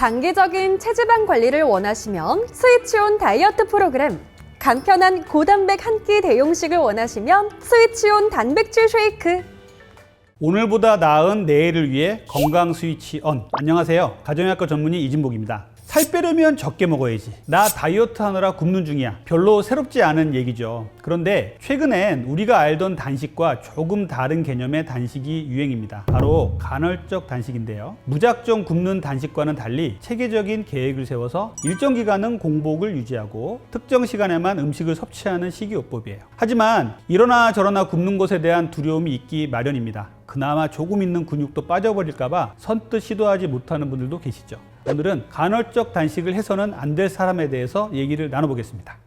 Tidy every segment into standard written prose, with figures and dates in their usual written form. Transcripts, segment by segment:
단기적인 체지방 관리를 원하시면 스위치온 다이어트 프로그램, 간편한 고단백 한 끼 대용식을 원하시면 스위치온 단백질 쉐이크. 오늘보다 나은 내일을 위해 건강 스위치 온. 안녕하세요. 가정의학과 전문의 이진복입니다. 살 빼려면 적게 먹어야지. 나 다이어트 하느라 굶는 중이야. 별로 새롭지 않은 얘기죠. 그런데 최근엔 우리가 알던 단식과 조금 다른 개념의 단식이 유행입니다. 바로 간헐적 단식인데요. 무작정 굶는 단식과는 달리 체계적인 계획을 세워서 일정 기간은 공복을 유지하고 특정 시간에만 음식을 섭취하는 식이요법이에요. 하지만 이러나 저러나 굶는 것에 대한 두려움이 있기 마련입니다. 그나마 조금 있는 근육도 빠져버릴까봐 선뜻 시도하지 못하는 분들도 계시죠. 오늘은 간헐적 단식을 해서는 안 될 사람에 대해서 얘기를 나눠보겠습니다.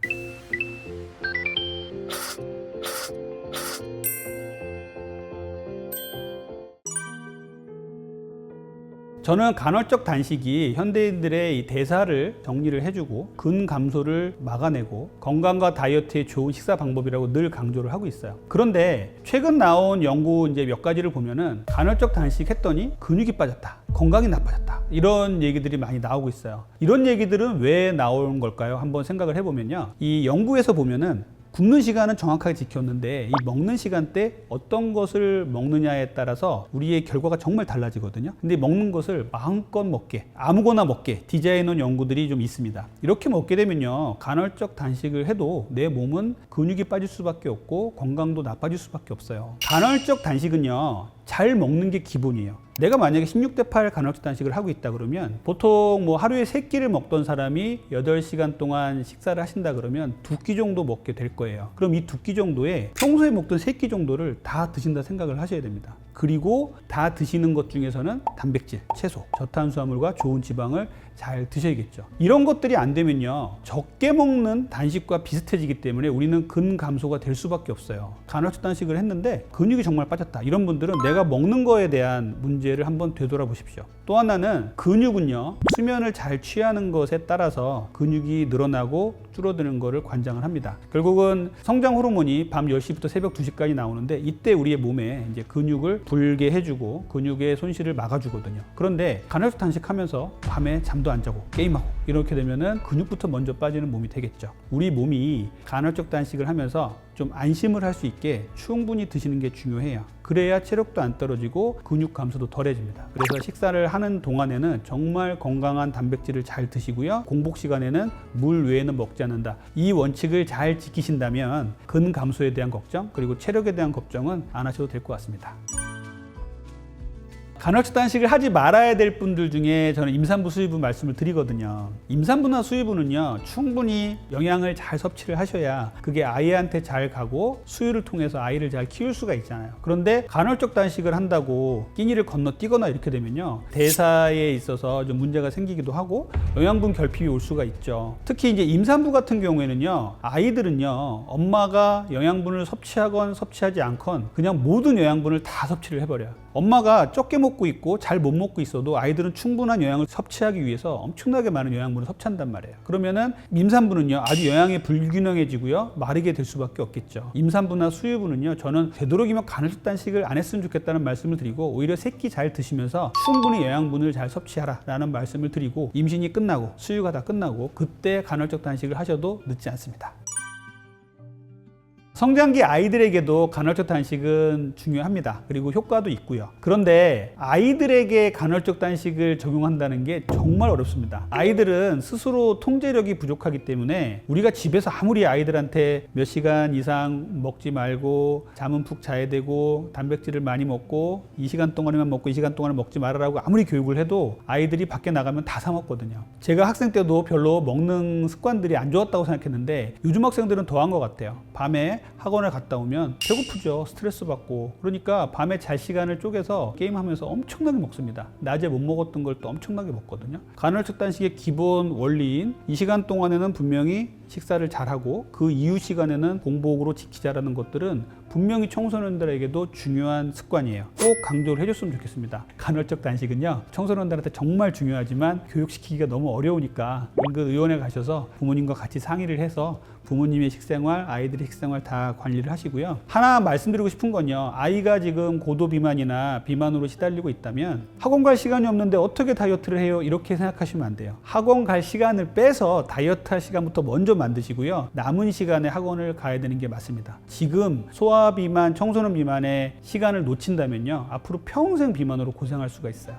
저는 간헐적 단식이 현대인들의 이 대사를 정리를 해주고 근감소를 막아내고 건강과 다이어트에 좋은 식사 방법이라고 늘 강조를 하고 있어요. 그런데 최근 나온 연구 몇 가지를 보면은 간헐적 단식 했더니 근육이 빠졌다, 건강이 나빠졌다, 이런 얘기들이 많이 나오고 있어요. 이런 얘기들은 왜 나오는 걸까요? 한번 생각을 해보면요. 이 연구에서 보면은 굶는 시간은 정확하게 지켰는데 이 먹는 시간대 어떤 것을 먹느냐에 따라서 우리의 결과가 정말 달라지거든요. 근데 먹는 것을 마음껏 먹게, 아무거나 먹게 디자인해 놓은 연구들이 좀 있습니다. 이렇게 먹게 되면요, 간헐적 단식을 해도 내 몸은 근육이 빠질 수밖에 없고 건강도 나빠질 수밖에 없어요. 간헐적 단식은요, 잘 먹는 게 기본이에요. 내가 만약에 16대 8 간헐적 단식을 하고 있다 그러면 보통 하루에 3끼를 먹던 사람이 8시간 동안 식사를 하신다 그러면 2끼 정도 먹게 될 거예요. 그럼 이 2끼 정도에 평소에 먹던 3끼 정도를 다 드신다 생각을 하셔야 됩니다. 그리고 다 드시는 것 중에서는 단백질, 채소, 저탄수화물과 좋은 지방을 잘 드셔야겠죠. 이런 것들이 안 되면요, 적게 먹는 단식과 비슷해지기 때문에 우리는 근감소가 될 수밖에 없어요. 간헐적 단식을 했는데 근육이 정말 빠졌다, 이런 분들은 내가 먹는 거에 대한 문제를 한번 되돌아보십시오. 또 하나는 근육은요, 수면을 잘 취하는 것에 따라서 근육이 늘어나고 줄어드는 것을 관장을 합니다. 결국은 성장 호르몬이 밤 10시부터 새벽 2시까지 나오는데 이때 우리의 몸에 이제 근육을 불게 해주고 근육의 손실을 막아주거든요. 그런데 간헐적 단식하면서 밤에 잠도 안 자고 게임하고 이렇게 되면은 근육부터 먼저 빠지는 몸이 되겠죠. 우리 몸이 간헐적 단식을 하면서 좀 안심을 할 수 있게 충분히 드시는 게 중요해요. 그래야 체력도 안 떨어지고 근육 감소도 덜해집니다. 그래서 식사를 하는 동안에는 정말 건강한 단백질을 잘 드시고요, 공복 시간에는 물 외에는 먹지 않는다. 이 원칙을 잘 지키신다면 근 감소에 대한 걱정, 그리고 체력에 대한 걱정은 안 하셔도 될 것 같습니다. 간헐적 단식을 하지 말아야 될 분들 중에 저는 임산부, 수유부 말씀을 드리거든요. 임산부나 수유부는요, 충분히 영양을 잘 섭취를 하셔야 그게 아이한테 잘 가고 수유를 통해서 아이를 잘 키울 수가 있잖아요. 그런데 간헐적 단식을 한다고 끼니를 건너뛰거나 이렇게 되면요, 대사에 있어서 좀 문제가 생기기도 하고 영양분 결핍이 올 수가 있죠. 특히 이제 임산부 같은 경우에는요, 아이들은요, 엄마가 영양분을 섭취하건 섭취하지 않건 그냥 모든 영양분을 다 섭취를 해버려요. 엄마가 적게 먹고 있고 잘 못 먹고 있어도 아이들은 충분한 영양을 섭취하기 위해서 엄청나게 많은 영양분을 섭취한단 말이에요. 그러면은 임산부는요, 아주 영양이 불균형해지고요, 마르게 될 수밖에 없겠죠. 임산부나 수유부는요, 저는 되도록이면 간헐적 단식을 안 했으면 좋겠다는 말씀을 드리고 오히려 새끼 잘 드시면서 충분히 영양분을 잘 섭취하라 라는 말씀을 드리고 임신이 끝나고 수유가 다 끝나고 그때 간헐적 단식을 하셔도 늦지 않습니다. 성장기 아이들에게도 간헐적 단식은 중요합니다. 그리고 효과도 있고요. 그런데 아이들에게 간헐적 단식을 적용한다는 게 정말 어렵습니다. 아이들은 스스로 통제력이 부족하기 때문에 우리가 집에서 아무리 아이들한테 몇 시간 이상 먹지 말고 잠은 푹 자야 되고 단백질을 많이 먹고 이 시간 동안에만 먹고 이 시간 동안은 먹지 말아라고 아무리 교육을 해도 아이들이 밖에 나가면 다 사 먹거든요. 제가 학생 때도 별로 먹는 습관들이 안 좋았다고 생각했는데 요즘 학생들은 더한 것 같아요. 밤에 학원을 갔다 오면 배고프죠. 스트레스 받고. 그러니까 밤에 잘 시간을 쪼개서 게임하면서 엄청나게 먹습니다. 낮에 못 먹었던 걸 또 엄청나게 먹거든요. 간헐적 단식의 기본 원리인 이 시간 동안에는 분명히 식사를 잘하고 그 이후 시간에는 공복으로 지키자라는 것들은 분명히 청소년들에게도 중요한 습관이에요. 꼭 강조를 해줬으면 좋겠습니다. 간헐적 단식은요, 청소년들한테 정말 중요하지만 교육시키기가 너무 어려우니까 인근의원에 가셔서 부모님과 같이 상의를 해서 부모님의 식생활, 아이들의 식생활 다 관리를 하시고요. 하나 말씀드리고 싶은 건요, 아이가 지금 고도 비만이나 비만으로 시달리고 있다면 학원 갈 시간이 없는데 어떻게 다이어트를 해요? 이렇게 생각하시면 안 돼요. 학원 갈 시간을 빼서 다이어트 할 시간부터 먼저 만드시고요. 남은 시간에 학원을 가야 되는 게 맞습니다. 지금 소아 비만, 청소년 비만의 시간을 놓친다면요, 앞으로 평생 비만으로 고생할 수가 있어요.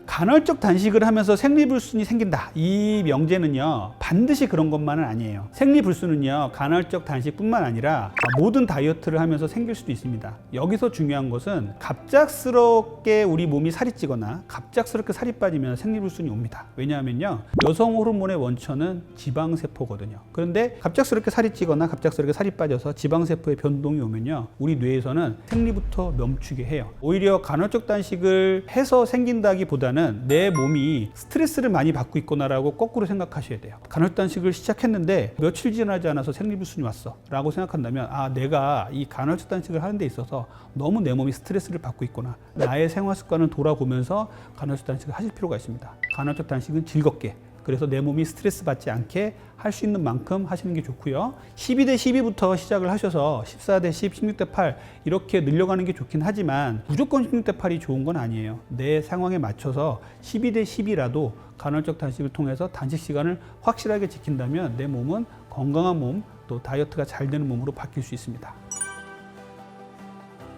간헐적 단식을 하면서 생리불순이 생긴다. 이 명제는요, 반드시 그런 것만은 아니에요. 생리불순은요, 간헐적 단식뿐만 아니라 모든 다이어트를 하면서 생길 수도 있습니다. 여기서 중요한 것은 갑작스럽게 우리 몸이 살이 찌거나 갑작스럽게 살이 빠지면 생리불순이 옵니다. 왜냐하면요, 여성 호르몬의 원천은 지방세포거든요. 그런데 갑작스럽게 살이 찌거나 갑작스럽게 살이 빠져서 지방세포의 변동이 오면요, 우리 뇌에서는 생리부터 멈추게 해요. 오히려 간헐적 단식을 해서 생긴다기보다는 내 몸이 스트레스를 많이 받고 있구나라고 거꾸로 생각하셔야 돼요. 간헐적 단식을 시작했는데 며칠 지나지 않아서 생리불순이 왔어 라고 생각한다면, 아, 내가 이 간헐적 단식을 하는 데 있어서 너무 내 몸이 스트레스를 받고 있구나, 나의 생활 습관을 돌아보면서 간헐적 단식을 하실 필요가 있습니다. 간헐적 단식은 즐겁게, 그래서 내 몸이 스트레스 받지 않게 할 수 있는 만큼 하시는 게 좋고요. 12대 12부터 시작을 하셔서 14대 10, 16대 8 이렇게 늘려가는 게 좋긴 하지만 무조건 16대 8이 좋은 건 아니에요. 내 상황에 맞춰서 12대 10이라도 간헐적 단식을 통해서 단식 시간을 확실하게 지킨다면 내 몸은 건강한 몸, 또 다이어트가 잘 되는 몸으로 바뀔 수 있습니다.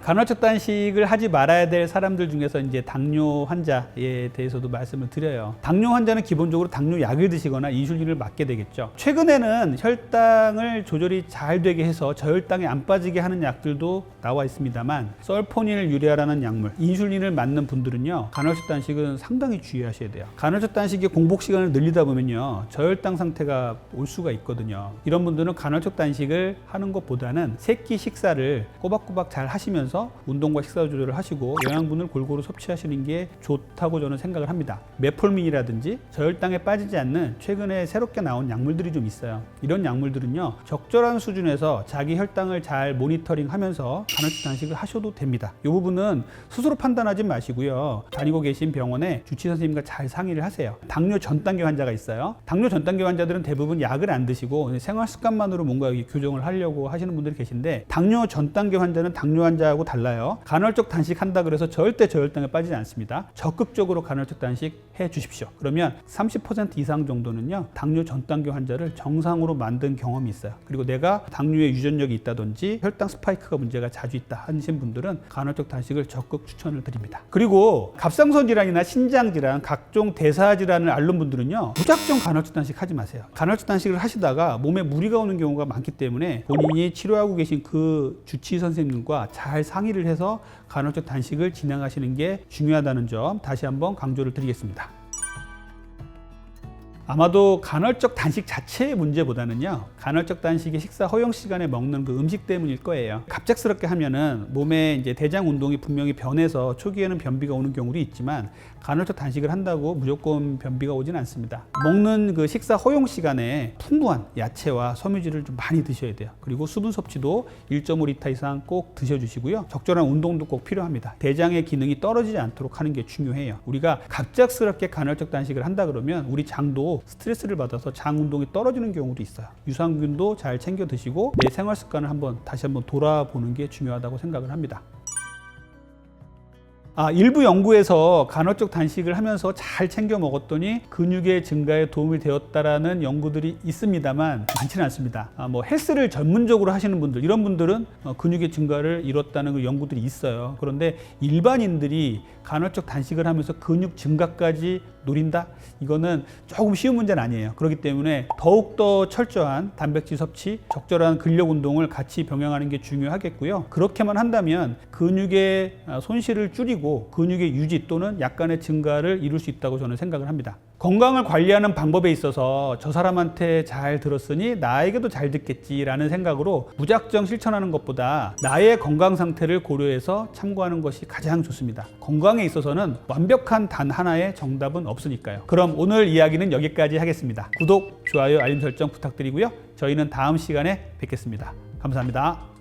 간헐적 단식을 하지 말아야 될 사람들 중에서 이제 당뇨 환자에 대해서도 말씀을 드려요. 당뇨 환자는 기본적으로 당뇨 약을 드시거나 인슐린을 맞게 되겠죠. 최근에는 혈당을 조절이 잘 되게 해서 저혈당에 안 빠지게 하는 약들도 나와 있습니다만, 설포닐 유레아라는 약물, 인슐린을 맞는 분들은요, 간헐적 단식은 상당히 주의하셔야 돼요. 간헐적 단식의 공복 시간을 늘리다 보면요, 저혈당 상태가 올 수가 있거든요. 이런 분들은 간헐적 단식을 하는 것보다는 세끼 식사를 꼬박꼬박 잘 하시면서 운동과 식사 조절을 하시고 영양분을 골고루 섭취하시는 게 좋다고 저는 생각을 합니다. 메폴민이라든지 저혈당에 빠지지 않는 최근에 새롭게 나온 약물들이 좀 있어요. 이런 약물들은요, 적절한 수준에서 자기 혈당을 잘 모니터링하면서 간헐적 단식을 하셔도 됩니다. 이 부분은 스스로 판단하지 마시고요, 다니고 계신 병원의 주치의 선생님과 잘 상의를 하세요. 당뇨 전 단계 환자가 있어요. 당뇨 전 단계 환자들은 대부분 약을 안 드시고 생활 습관만으로 뭔가 교정을 하려고 하시는 분들이 계신데, 당뇨 전 단계 환자는 당뇨 환자하고 달라요. 간헐적 단식 한다 그래서 절대 저혈당에 빠지지 않습니다. 적극적으로 간헐적 단식 해 주십시오. 그러면 30% 이상 정도는요, 당뇨 전 단계 환자를 정상으로 만든 경험이 있어요. 그리고 내가 당뇨에 유전력이 있다든지 혈당 스파이크가 문제가 자주 있다 하신 분들은 간헐적 단식을 적극 추천을 드립니다. 그리고 갑상선 질환이나 신장 질환, 각종 대사 질환을 앓는 분들은요, 무작정 간헐적 단식 하지 마세요. 간헐적 단식을 하시다가 몸에 무리가 오는 경우가 많기 때문에 본인이 치료하고 계신 그 주치의 선생님과 잘 상의를 해서 간헐적 단식을 진행하시는 게 중요하다는 점 다시 한번 강조를 드리겠습니다. 아마도 간헐적 단식 자체의 문제보다는요, 간헐적 단식의 식사 허용 시간에 먹는 그 음식 때문일 거예요. 갑작스럽게 하면은 몸에 이제 대장 운동이 분명히 변해서 초기에는 변비가 오는 경우도 있지만, 간헐적 단식을 한다고 무조건 변비가 오진 않습니다. 먹는 그 식사 허용 시간에 풍부한 야채와 섬유질을 좀 많이 드셔야 돼요. 그리고 수분 섭취도 1.5리터 이상 꼭 드셔주시고요. 적절한 운동도 꼭 필요합니다. 대장의 기능이 떨어지지 않도록 하는 게 중요해요. 우리가 갑작스럽게 간헐적 단식을 한다 그러면 우리 장도 스트레스를 받아서 장 운동이 떨어지는 경우도 있어요. 유산균도 잘 챙겨 드시고 내 생활 습관을 다시 한번 돌아보는 게 중요하다고 생각을 합니다. 일부 연구에서 간헐적 단식을 하면서 잘 챙겨 먹었더니 근육의 증가에 도움이 되었다라는 연구들이 있습니다만 많지는 않습니다. 헬스를 전문적으로 하시는 분들, 이런 분들은 근육의 증가를 이뤘다는 그 연구들이 있어요. 그런데 일반인들이 간헐적 단식을 하면서 근육 증가까지 노린다? 이거는 조금 쉬운 문제는 아니에요. 그렇기 때문에 더욱더 철저한 단백질 섭취, 적절한 근력 운동을 같이 병행하는 게 중요하겠고요. 그렇게만 한다면 근육의 손실을 줄이고 근육의 유지 또는 약간의 증가를 이룰 수 있다고 저는 생각을 합니다. 건강을 관리하는 방법에 있어서 저 사람한테 잘 들었으니 나에게도 잘 듣겠지라는 생각으로 무작정 실천하는 것보다 나의 건강 상태를 고려해서 참고하는 것이 가장 좋습니다. 건강에 있어서는 완벽한 단 하나의 정답은 없으니까요. 그럼 오늘 이야기는 여기까지 하겠습니다. 구독, 좋아요, 알림 설정 부탁드리고요. 저희는 다음 시간에 뵙겠습니다. 감사합니다.